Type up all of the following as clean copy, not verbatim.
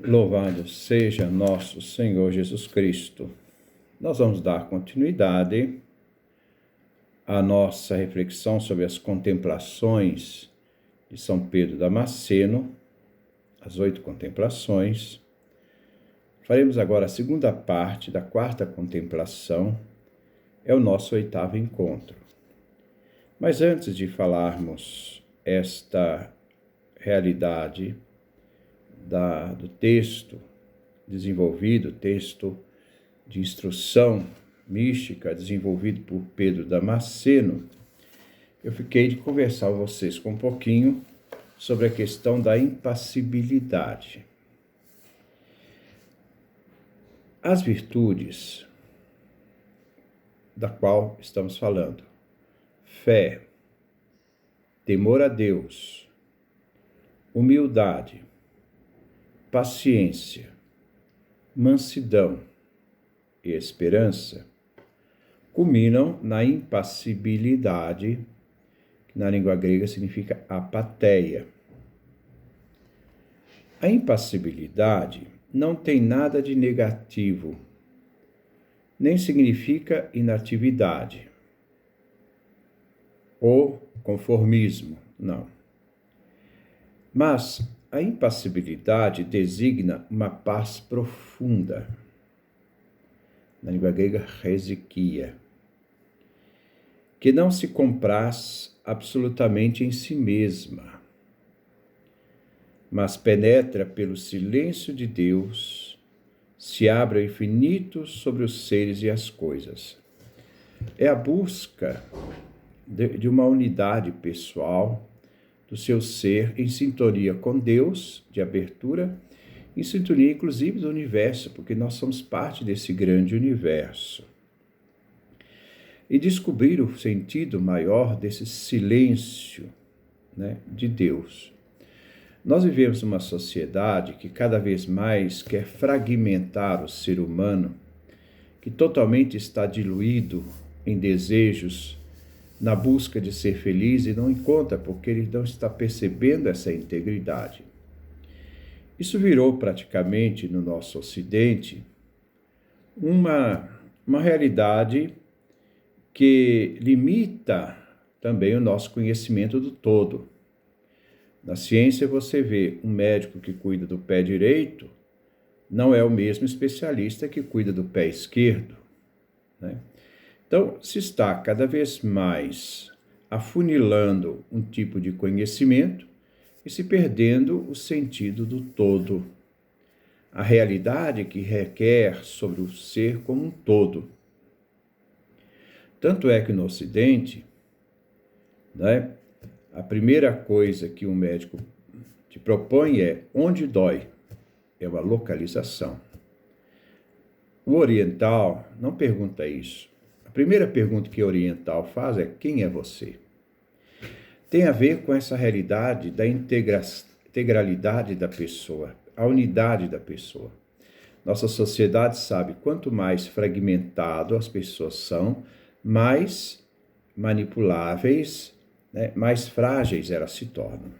Louvado seja nosso Senhor Jesus Cristo. Nós vamos dar continuidade à nossa reflexão sobre as contemplações de São Pedro Damasceno, as 8 contemplações. Faremos agora a segunda parte da 4ª contemplação, é o nosso 8º encontro. Mas antes de falarmos esta realidade do texto desenvolvido, texto de instrução mística desenvolvido por Pedro Damasceno, eu fiquei de conversar com vocês um pouquinho sobre a questão da impassibilidade. As virtudes da qual estamos falando: fé, temor a Deus, humildade, paciência, mansidão e esperança, culminam na impassibilidade, que na língua grega significa apatheia. A impassibilidade não tem nada de negativo, nem significa inatividade ou conformismo, não. Mas a impassibilidade designa uma paz profunda, na língua grega, hesychia, que não se compraz absolutamente em si mesma, mas penetra pelo silêncio de Deus, se abre ao infinito sobre os seres e as coisas. É a busca de uma unidade pessoal do seu ser em sintonia com Deus, de abertura, em sintonia inclusive do universo, porque nós somos parte desse grande universo. E descobrir o sentido maior desse silêncio, de Deus. Nós vivemos numa sociedade que cada vez mais quer fragmentar o ser humano, que totalmente está diluído em desejos, na busca de ser feliz e não encontra, porque ele não está percebendo essa integridade. Isso virou praticamente no nosso Ocidente uma realidade que limita também o nosso conhecimento do todo. Na ciência você vê um médico que cuida do pé direito, não é o mesmo especialista que cuida do pé esquerdo, Então, se está cada vez mais afunilando um tipo de conhecimento e se perdendo o sentido do todo, a realidade que requer sobre o ser como um todo. Tanto é que no Ocidente, a primeira coisa que um médico te propõe é onde dói, é uma localização. O oriental não pergunta isso. A primeira pergunta que o oriental faz é: quem é você? Tem a ver com essa realidade da integralidade da pessoa, a unidade da pessoa. Nossa sociedade sabe, quanto mais fragmentado as pessoas são, mais manipuláveis, mais frágeis elas se tornam.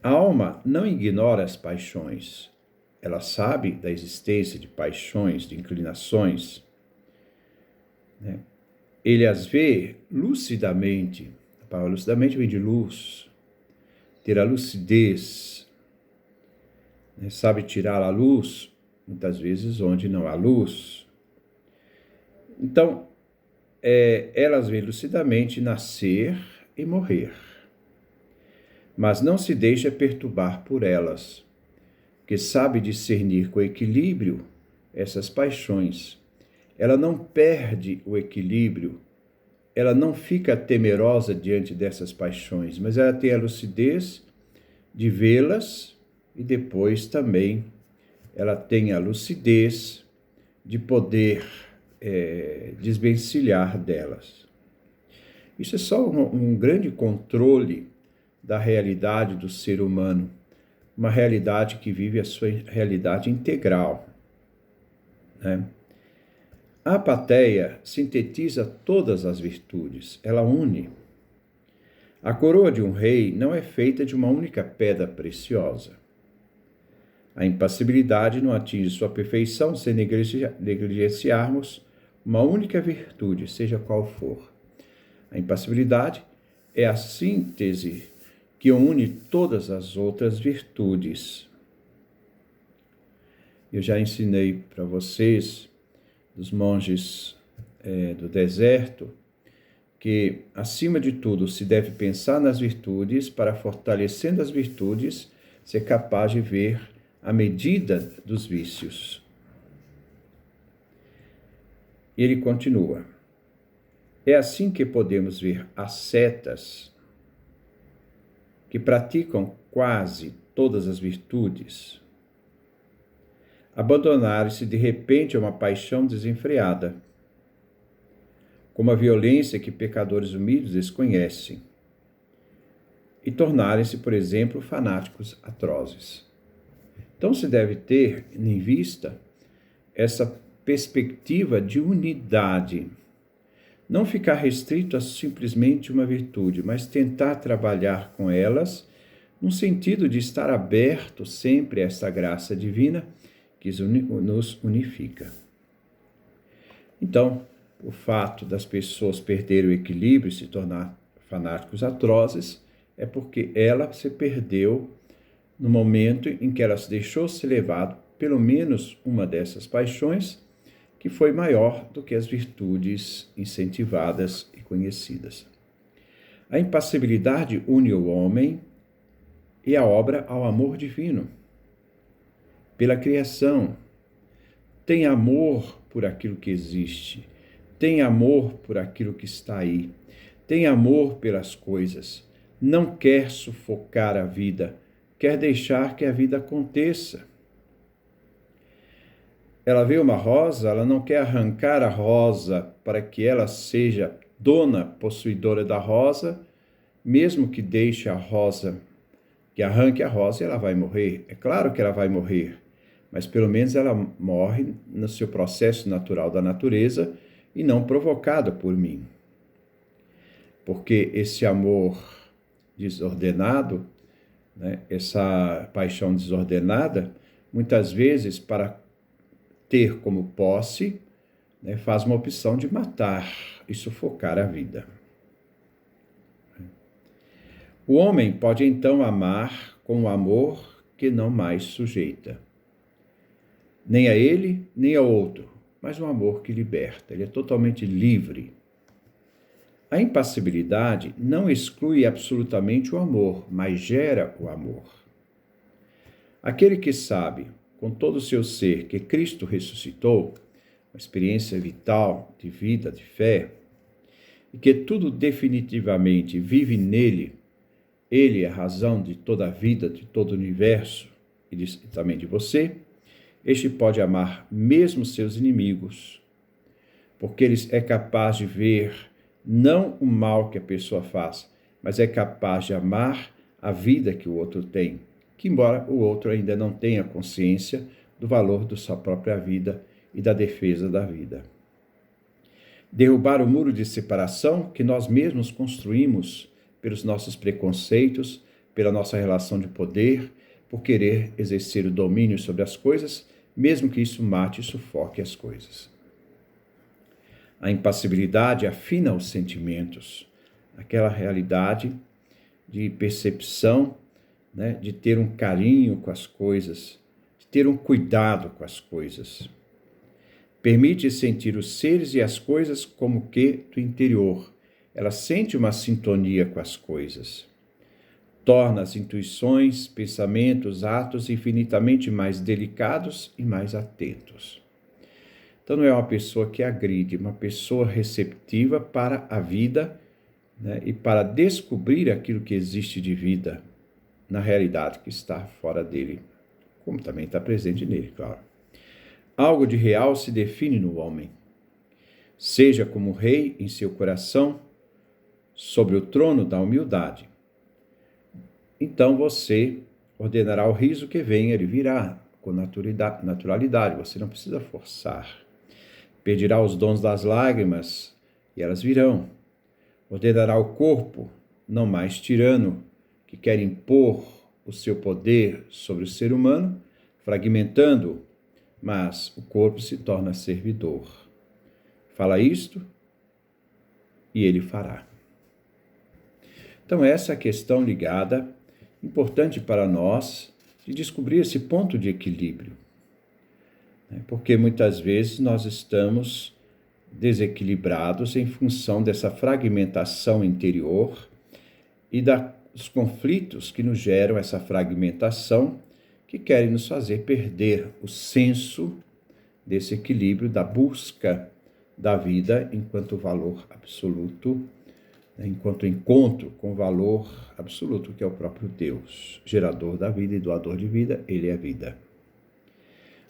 A alma não ignora as paixões. Ela sabe da existência de paixões, de inclinações. Ele as vê lucidamente. A palavra lucidamente vem de luz. Ter a lucidez. Sabe tirar a luz, muitas vezes, onde não há luz. Então, elas veem lucidamente nascer e morrer. Mas não se deixa perturbar por elas, porque sabe discernir com equilíbrio essas paixões. Ela não perde o equilíbrio, ela não fica temerosa diante dessas paixões, mas ela tem a lucidez de vê-las e depois também ela tem a lucidez de poder desvencilhar delas. Isso é só um grande controle da realidade do ser humano, uma realidade que vive a sua realidade integral, A apatheia sintetiza todas as virtudes, ela une. A coroa de um rei não é feita de uma única pedra preciosa. A impassibilidade não atinge sua perfeição sem negligenciarmos uma única virtude, seja qual for. A impassibilidade é a síntese que une todas as outras virtudes. Eu já ensinei para vocês, dos monges do deserto, que, acima de tudo, se deve pensar nas virtudes para, fortalecendo as virtudes, ser capaz de ver a medida dos vícios. E ele continua. É assim que podemos ver ascetas que praticam quase todas as virtudes abandonarem-se de repente a uma paixão desenfreada, como a violência que pecadores humildes desconhecem, e tornarem-se, por exemplo, fanáticos atrozes. Então se deve ter em vista essa perspectiva de unidade. Não ficar restrito a simplesmente uma virtude, mas tentar trabalhar com elas no sentido de estar aberto sempre a essa graça divina que nos unifica. Então, o fato das pessoas perderem o equilíbrio e se tornar fanáticos atrozes é porque ela se perdeu no momento em que ela se deixou ser levado pelo menos uma dessas paixões que foi maior do que as virtudes incentivadas e conhecidas. A impassibilidade une o homem e a obra ao amor divino. Pela criação, tem amor por aquilo que existe, tem amor por aquilo que está aí, tem amor pelas coisas, não quer sufocar a vida, quer deixar que a vida aconteça. Ela vê uma rosa, ela não quer arrancar a rosa para que ela seja dona, possuidora da rosa, mesmo que deixe a rosa, que arranque a rosa, ela vai morrer. É claro que ela vai morrer, mas pelo menos ela morre no seu processo natural da natureza e não provocada por mim. Porque esse amor desordenado, né, essa paixão desordenada, muitas vezes, para ter como posse, né, faz uma opção de matar e sufocar a vida. O homem pode então amar com o amor que não mais sujeita, nem a ele, nem ao outro, mas um amor que liberta, ele é totalmente livre. A impassibilidade não exclui absolutamente o amor, mas gera o amor. Aquele que sabe, com todo o seu ser, que Cristo ressuscitou, uma experiência vital, de vida, de fé, e que tudo definitivamente vive nele, ele é a razão de toda a vida, de todo o universo e também de você, este pode amar mesmo seus inimigos, porque ele é capaz de ver não o mal que a pessoa faz, mas é capaz de amar a vida que o outro tem, que embora o outro ainda não tenha consciência do valor da sua própria vida e da defesa da vida. Derrubar o muro de separação que nós mesmos construímos pelos nossos preconceitos, pela nossa relação de poder, por querer exercer o domínio sobre as coisas, mesmo que isso mate e sufoque as coisas. A impassibilidade afina os sentimentos, aquela realidade de percepção, né, de ter um carinho com as coisas, de ter um cuidado com as coisas. Permite sentir os seres e as coisas como que do interior. Ela sente uma sintonia com as coisas. Torna as intuições, pensamentos, atos infinitamente mais delicados e mais atentos. Então não é uma pessoa que agride, uma pessoa receptiva para a vida, né, e para descobrir aquilo que existe de vida na realidade que está fora dele, como também está presente nele, claro. Algo de real se define no homem. Seja como rei em seu coração, sobre o trono da humildade. Então você ordenará o riso que venha, ele virá com naturalidade, você não precisa forçar. Pedirá os dons das lágrimas e elas virão. Ordenará o corpo, não mais tirano, que quer impor o seu poder sobre o ser humano, fragmentando-o, mas o corpo se torna servidor. Fala isto e ele fará. Então, essa é a questão ligada, importante para nós, de descobrir esse ponto de equilíbrio. Porque muitas vezes nós estamos desequilibrados em função dessa fragmentação interior e dos conflitos que nos geram essa fragmentação, que querem nos fazer perder o senso desse equilíbrio, da busca da vida enquanto valor absoluto, enquanto encontro com o valor absoluto, que é o próprio Deus, gerador da vida e doador de vida. Ele é a vida.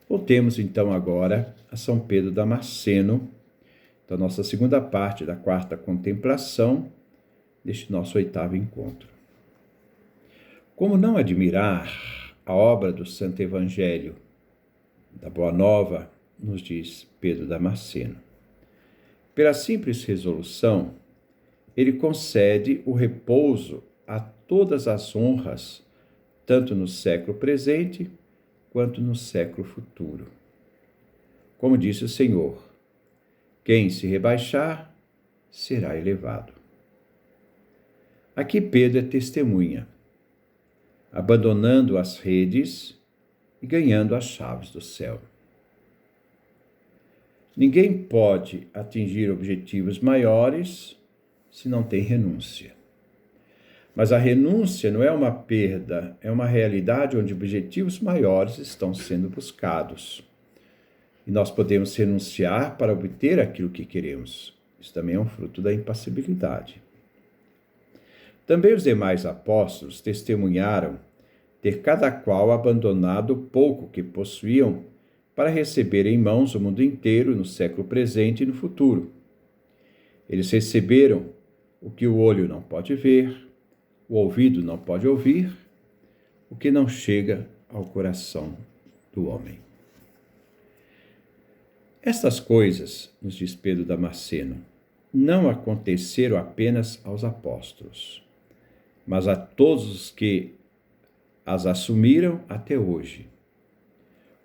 Voltemos então agora a São Pedro Damasceno, da nossa segunda parte da quarta contemplação, deste nosso oitavo encontro. Como não admirar a obra do Santo Evangelho da Boa Nova, nos diz Pedro Damasceno. Pela simples resolução, ele concede o repouso a todas as honras, tanto no século presente quanto no século futuro. Como disse o Senhor, quem se rebaixar será elevado. Aqui Pedro é testemunha, abandonando as redes e ganhando as chaves do céu. Ninguém pode atingir objetivos maiores se não tem renúncia. Mas a renúncia não é uma perda, é uma realidade onde objetivos maiores estão sendo buscados. E nós podemos renunciar para obter aquilo que queremos. Isso também é um fruto da impassibilidade. Também os demais apóstolos testemunharam ter cada qual abandonado o pouco que possuíam para receber em mãos o mundo inteiro no século presente e no futuro. Eles receberam o que o olho não pode ver, o ouvido não pode ouvir, o que não chega ao coração do homem. Estas coisas, nos diz Pedro Damasceno, não aconteceram apenas aos apóstolos, mas a todos os que as assumiram até hoje.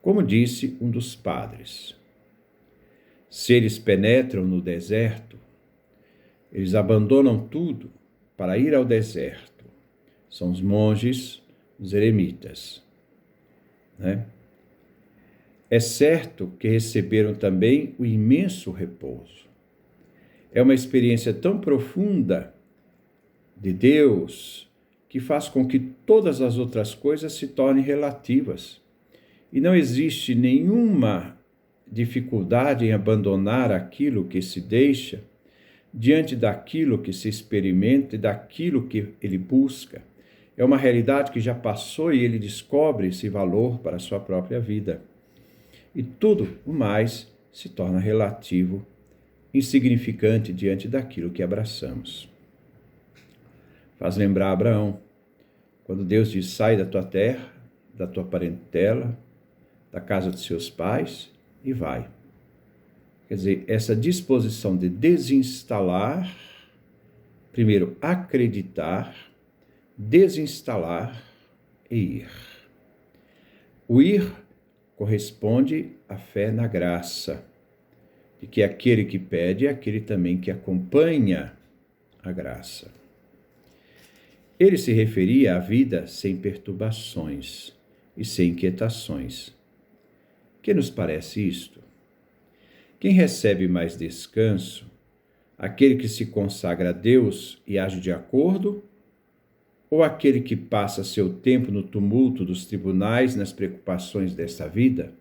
Como disse um dos padres, se eles penetram no deserto, eles abandonam tudo para ir ao deserto. São os monges, os eremitas, né? É certo que receberam também o imenso repouso. É uma experiência tão profunda de Deus que faz com que todas as outras coisas se tornem relativas. E não existe nenhuma dificuldade em abandonar aquilo que se deixa diante daquilo que se experimenta e daquilo que ele busca. É uma realidade que já passou e ele descobre esse valor para a sua própria vida. E tudo o mais se torna relativo, insignificante diante daquilo que abraçamos. Faz lembrar Abraão, quando Deus diz, sai da tua terra, da tua parentela, da casa de seus pais e vai. Quer dizer, essa disposição de desinstalar, primeiro acreditar, desinstalar e ir. O ir corresponde à fé na graça, de que aquele que pede é aquele também que acompanha a graça. Ele se referia à vida sem perturbações e sem inquietações. Que nos parece isto? Quem recebe mais descanso? Aquele que se consagra a Deus e age de acordo? Ou aquele que passa seu tempo no tumulto dos tribunais, nas preocupações desta vida,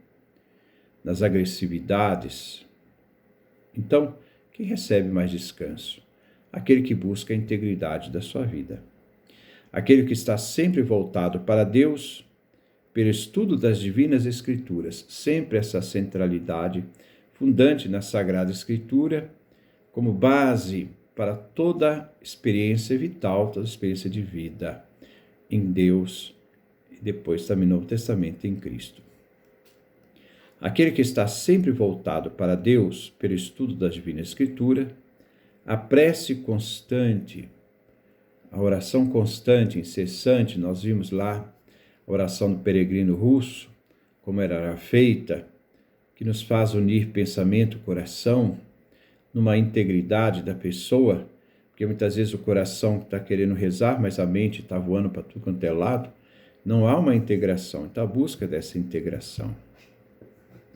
nas agressividades? Então, quem recebe mais descanso? Aquele que busca a integridade da sua vida. Aquele que está sempre voltado para Deus, pelo estudo das divinas Escrituras, sempre essa centralidade fundante na Sagrada Escritura, como base para toda experiência vital, toda experiência de vida em Deus, e depois também no Novo Testamento em Cristo. Aquele que está sempre voltado para Deus, pelo estudo da Divina Escritura, a prece constante, a oração constante, incessante, nós vimos lá a oração do peregrino russo, como ela era feita, que nos faz unir pensamento e coração numa integridade da pessoa, porque muitas vezes o coração está querendo rezar, mas a mente está voando para tudo quanto é lado, não há uma integração, então a busca dessa integração.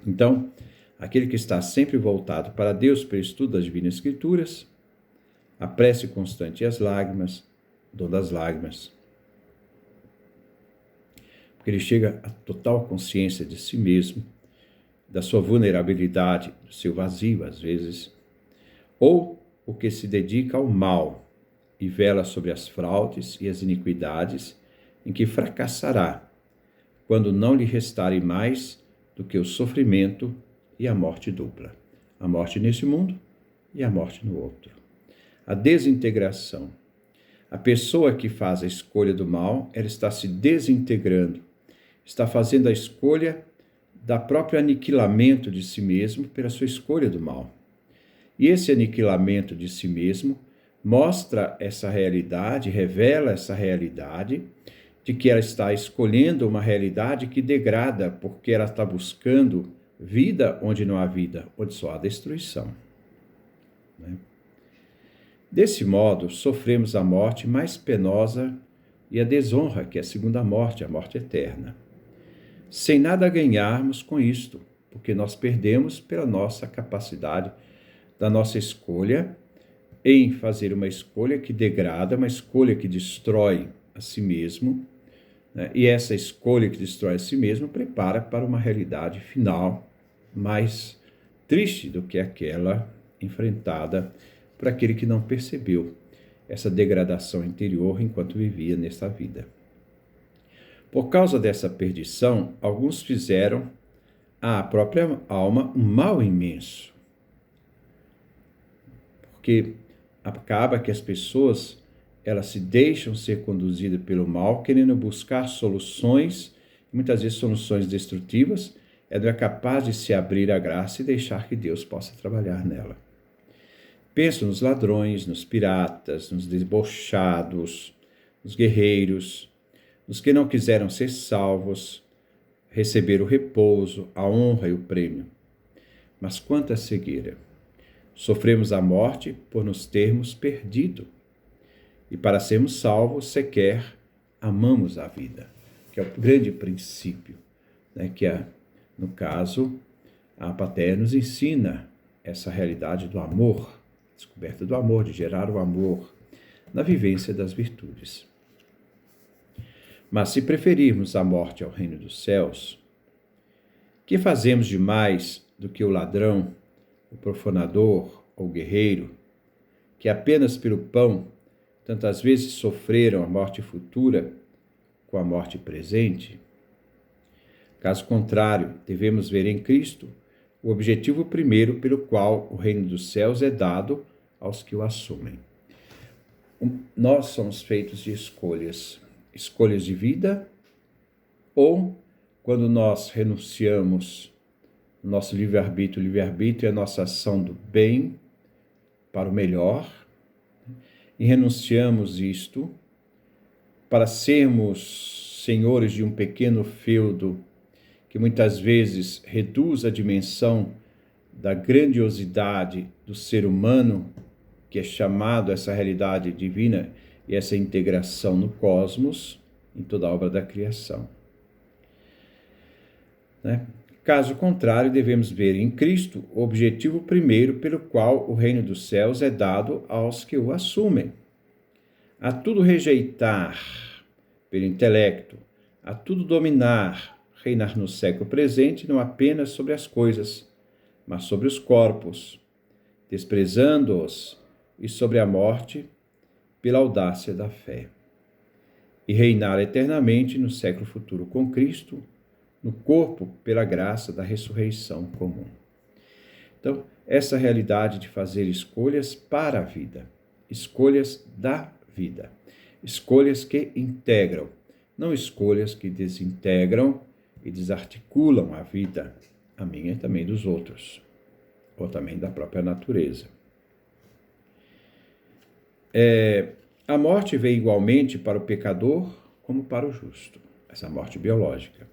Então, aquele que está sempre voltado para Deus pelo estudo das Divinas Escrituras, a prece constante e as lágrimas, dom das lágrimas, porque ele chega à total consciência de si mesmo, da sua vulnerabilidade, do seu vazio, às vezes, ou o que se dedica ao mal e vela sobre as fraudes e as iniquidades em que fracassará, quando não lhe restarem mais do que o sofrimento e a morte dupla. A morte nesse mundo e a morte no outro. A desintegração. A pessoa que faz a escolha do mal, ela está se desintegrando, está fazendo a escolha da próprio aniquilamento de si mesmo pela sua escolha do mal. E esse aniquilamento de si mesmo mostra essa realidade, revela essa realidade de que ela está escolhendo uma realidade que degrada, porque ela está buscando vida onde não há vida, onde só há destruição. Desse modo, sofremos a morte mais penosa e a desonra, que é a segunda morte, a morte eterna. Sem nada ganharmos com isto, porque nós perdemos pela nossa capacidade da nossa escolha em fazer uma escolha que degrada, uma escolha que destrói a si mesmo, né? E essa escolha que destrói a si mesmo prepara para uma realidade final mais triste do que aquela enfrentada por aquele que não percebeu essa degradação interior enquanto vivia nesta vida. Por causa dessa perdição, alguns fizeram à própria alma um mal imenso. Porque acaba que as pessoas, elas se deixam ser conduzidas pelo mal, querendo buscar soluções, muitas vezes soluções destrutivas, ela não é capaz de se abrir à graça e deixar que Deus possa trabalhar nela. Penso nos ladrões, nos piratas, nos debochados, nos guerreiros, nos que não quiseram ser salvos, receber o repouso, a honra e o prêmio. Mas quanta cegueira! Sofremos a morte por nos termos perdido. E para sermos salvos, sequer amamos a vida, que é o grande princípio, né? Que no caso, a Pater nos ensina essa realidade do amor, descoberta do amor, de gerar o amor na vivência das virtudes. Mas se preferirmos a morte ao reino dos céus, que fazemos de mais do que o ladrão, o profanador ou o guerreiro, que apenas pelo pão tantas vezes sofreram a morte futura com a morte presente? Caso contrário, devemos ver em Cristo o objetivo primeiro pelo qual o reino dos céus é dado aos que o assumem. Nós somos feitos de escolhas de vida, ou quando nós renunciamos nosso livre-arbítrio é a nossa ação do bem para o melhor, e renunciamos isto para sermos senhores de um pequeno feudo que muitas vezes reduz a dimensão da grandiosidade do ser humano, que é chamado a essa realidade divina e essa integração no cosmos, em toda a obra da criação. Né? Caso contrário, devemos ver em Cristo o objetivo primeiro pelo qual o reino dos céus é dado aos que o assumem. A tudo rejeitar pelo intelecto, a tudo dominar, reinar no século presente não apenas sobre as coisas, mas sobre os corpos, desprezando-os, e sobre a morte pela audácia da fé. E reinar eternamente no século futuro com Cristo, no corpo pela graça da ressurreição comum. Então, essa realidade de fazer escolhas para a vida, escolhas da vida, escolhas que integram, não escolhas que desintegram e desarticulam a vida, a minha e também dos outros, ou também da própria natureza. A morte vem igualmente para o pecador como para o justo, essa morte biológica.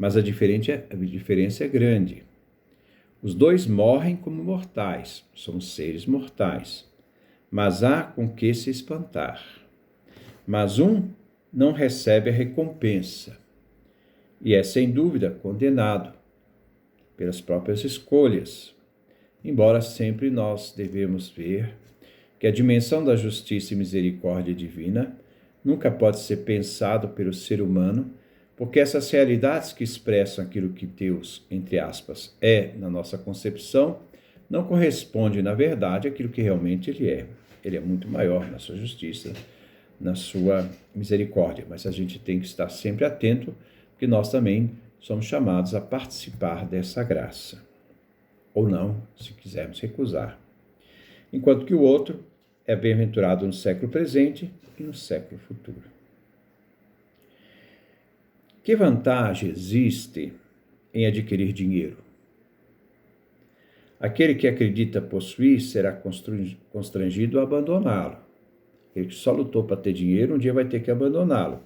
mas a diferença é grande. Os dois morrem como mortais, são seres mortais, mas há com que se espantar. Mas um não recebe a recompensa e é, sem dúvida, condenado pelas próprias escolhas, embora sempre nós devemos ver que a dimensão da justiça e misericórdia divina nunca pode ser pensado pelo ser humano, porque essas realidades que expressam aquilo que Deus, entre aspas, é na nossa concepção, não corresponde, na verdade, àquilo que realmente Ele é. Ele é muito maior na sua justiça, na sua misericórdia, mas a gente tem que estar sempre atento, porque nós também somos chamados a participar dessa graça, ou não, se quisermos recusar. Enquanto que o outro é bem-aventurado no século presente e no século futuro. Que vantagem existe em adquirir dinheiro? Aquele que acredita possuir será constrangido a abandoná-lo. Ele que só lutou para ter dinheiro, um dia vai ter que abandoná-lo.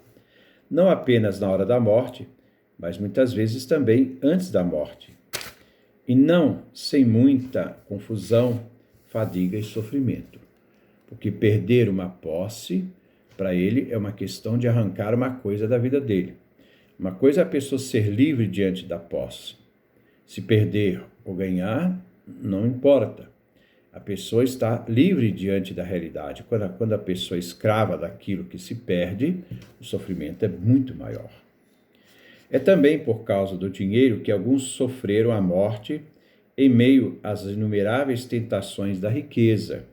Não apenas na hora da morte, mas muitas vezes também antes da morte. E não sem muita confusão, fadiga e sofrimento. Porque perder uma posse, para ele, é uma questão de arrancar uma coisa da vida dele. Uma coisa é a pessoa ser livre diante da posse. Se perder ou ganhar, não importa. A pessoa está livre diante da realidade. Quando a pessoa é escrava daquilo que se perde, o sofrimento é muito maior. É também por causa do dinheiro que alguns sofreram a morte em meio às inumeráveis tentações da riqueza.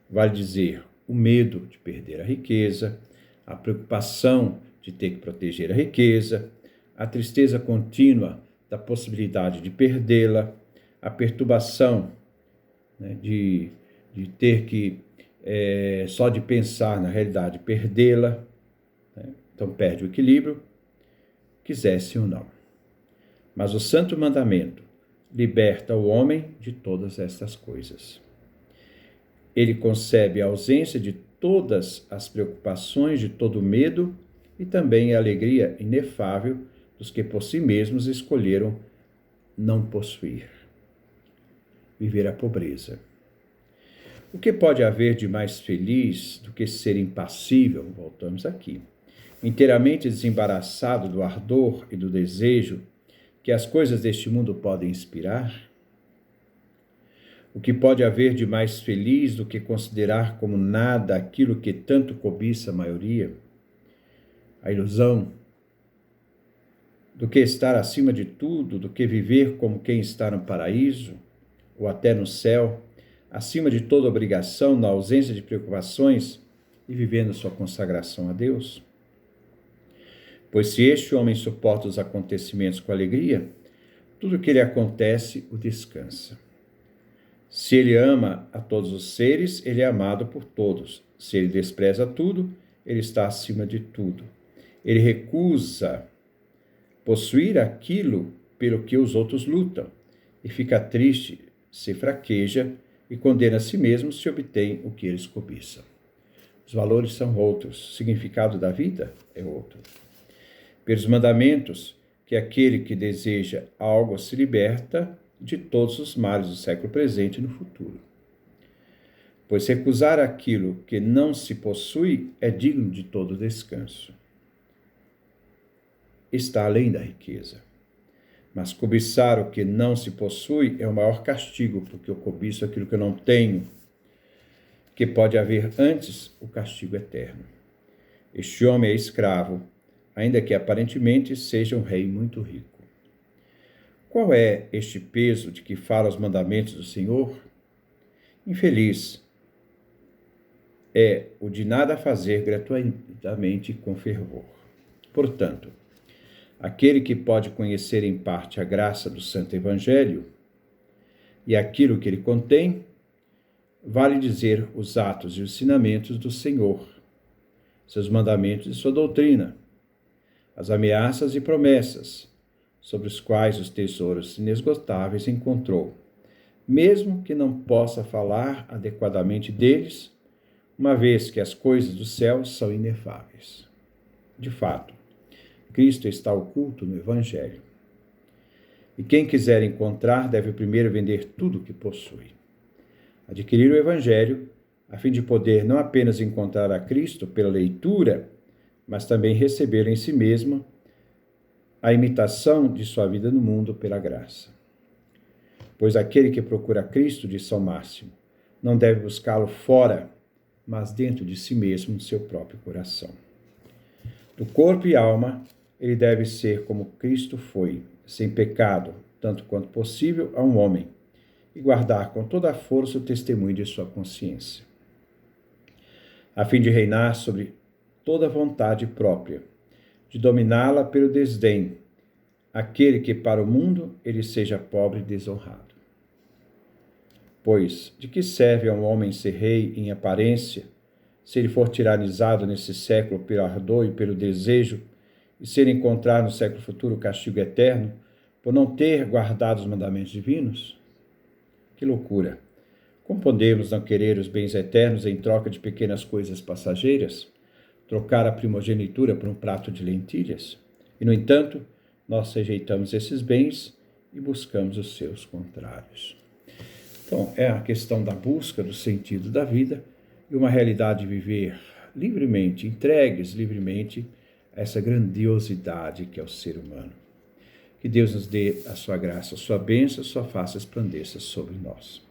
Vale dizer, o medo de perder a riqueza, a preocupação de ter que proteger a riqueza, a tristeza contínua da possibilidade de perdê-la, a perturbação, né, de ter que, só de pensar na realidade, perdê-la, né? Então perde o equilíbrio, quisesse ou não. Mas o santo mandamento liberta o homem de todas estas coisas. Ele concebe a ausência de todas as preocupações, de todo o medo e também a alegria inefável dos que por si mesmos escolheram não possuir. Viver a pobreza. O que pode haver de mais feliz do que ser impassível, voltamos aqui, inteiramente desembaraçado do ardor e do desejo que as coisas deste mundo podem inspirar? O que pode haver de mais feliz do que considerar como nada aquilo que tanto cobiça a maioria? A ilusão do que estar acima de tudo, do que viver como quem está no paraíso, ou até no céu, acima de toda obrigação, na ausência de preocupações e vivendo sua consagração a Deus? Pois se este homem suporta os acontecimentos com alegria, tudo o que lhe acontece o descansa. Se ele ama a todos os seres, ele é amado por todos. Se ele despreza tudo, ele está acima de tudo. Ele recusa possuir aquilo pelo que os outros lutam e fica triste, se fraqueja e condena a si mesmo se obtém o que eles cobiçam. Os valores são outros, o significado da vida é outro. Pelos mandamentos, que aquele que deseja algo se liberta de todos os males do século presente e no futuro. Pois recusar aquilo que não se possui é digno de todo descanso. Está além da riqueza. Mas cobiçar o que não se possui é o maior castigo, porque eu cobiço aquilo que eu não tenho, que pode haver antes o castigo eterno. Este homem é escravo, ainda que aparentemente seja um rei muito rico. Qual é este peso de que fala os mandamentos do Senhor? Infeliz é o de nada fazer gratuitamente com fervor. Portanto, aquele que pode conhecer em parte a graça do Santo Evangelho e aquilo que ele contém, vale dizer os atos e os ensinamentos do Senhor, seus mandamentos e sua doutrina, as ameaças e promessas, sobre os quais os tesouros inesgotáveis encontrou, mesmo que não possa falar adequadamente deles, uma vez que as coisas do céu são inefáveis. De fato, Cristo está oculto no Evangelho. E quem quiser encontrar deve primeiro vender tudo o que possui. Adquirir o Evangelho, a fim de poder não apenas encontrar a Cristo pela leitura, mas também receber em si mesmo a imitação de sua vida no mundo pela graça. Pois aquele que procura Cristo, diz São Máximo, não deve buscá-lo fora, mas dentro de si mesmo, no seu próprio coração. Do corpo e alma, ele deve ser como Cristo foi, sem pecado, tanto quanto possível, a um homem, e guardar com toda a força o testemunho de sua consciência, a fim de reinar sobre toda a vontade própria, de dominá-la pelo desdém, aquele que para o mundo ele seja pobre e desonrado. Pois, de que serve a um homem ser rei em aparência, se ele for tiranizado nesse século pelo ardor e pelo desejo, e se ele encontrar no século futuro o castigo eterno, por não ter guardado os mandamentos divinos? Que loucura! Como podemos não querer os bens eternos em troca de pequenas coisas passageiras? Trocar a primogenitura por um prato de lentilhas? E, no entanto, nós rejeitamos esses bens e buscamos os seus contrários. Então, é a questão da busca do sentido da vida e uma realidade de viver livremente, entregues livremente a essa grandiosidade que é o ser humano. Que Deus nos dê a sua graça, a sua bênção, a sua face resplandeça sobre nós.